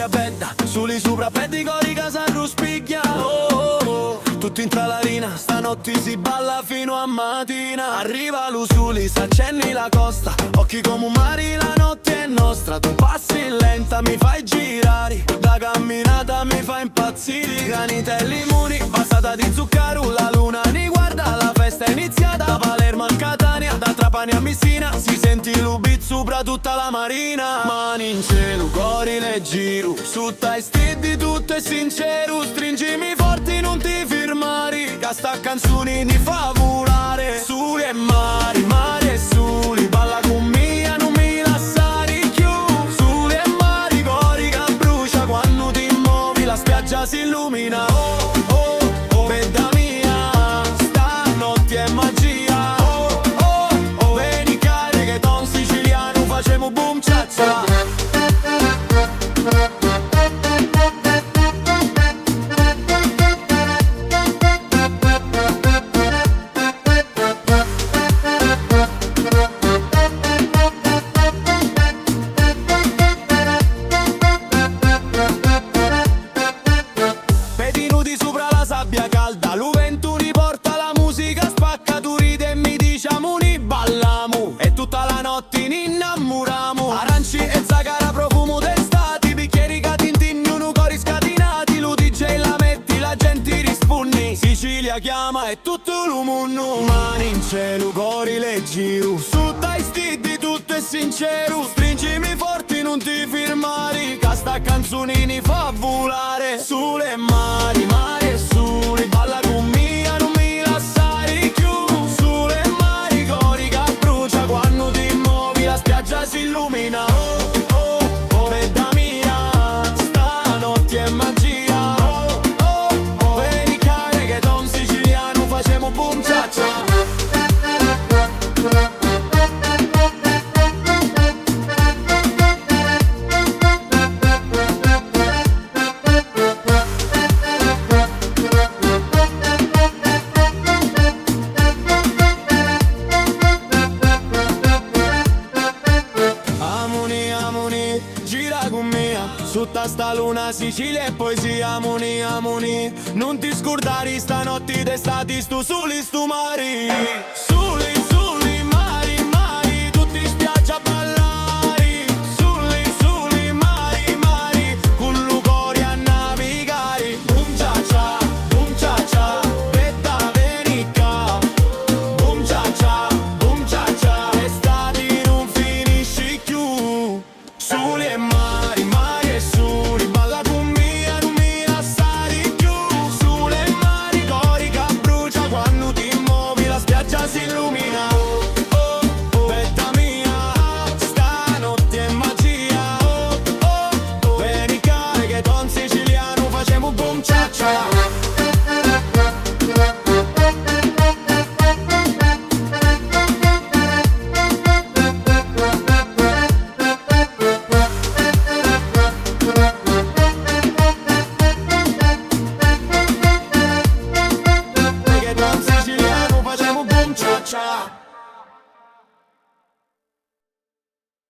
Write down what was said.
bedda, suli sopra peddi cori casa ruspicchia. Oh, oh, oh. Tutti in tralarina, stanotte si balla fino a mattina. Arriva l'usuli, s'accenni la costa, occhi come un mare, la notte è nostra. Tu passi lenta, mi fai girare, da camminata mi fa impazzire. Granitelli muri, passata di zucchero, la luna ni guarda, la festa è iniziata. Da Palermo a Catania, da Trapani a Messina, si senti l'ubit sopra tutta la marina. Mani in cielo, cori leggero, su tai stidi tutto è sincero. Stringimi forti, non ti firmare, che sta canzoni ni fa volare. Suli e mari, mari e suli, balla con mia, non mi lasciare più. Suli e mari, cori che brucia, quando ti muovi la spiaggia si illumina. Oh, oh, oh, pedda mia, stanotte è magia. Oh, oh, oh, veni care che don siciliano facemo boom cia cia. Calda, l'uvento riporta la musica, spacca, tu ridi e mi diciamo ni ballamu. E tutta la notte ni innamoriamo. Aranci e zagara, profumo d'estate, bicchieri che tintinnano, cori scatenati. Lo DJ la metti, la gente risponde. Sicilia chiama e tutto l'umunno. Mani in cielo, cori leggero, su dai stidi tutto è sincero. Stringimi forti, non ti firmare, che sta canzonini fa volare. Sulle mari, mari e suli, balla con mia, non mi lasciare più. Sulle mari, cori che brucia, quando ti muovi la spiaggia si illumina. Oh, oh, oh, pedda mia, stanotte è magia. Oh, oh, oh, veni care che don siciliano facemo boom cia cia. Gira con mia, sotto sta luna Sicilia e poesia, amoni, amoni. Non ti scordare stanotte d'estate, stu soli, stu mari.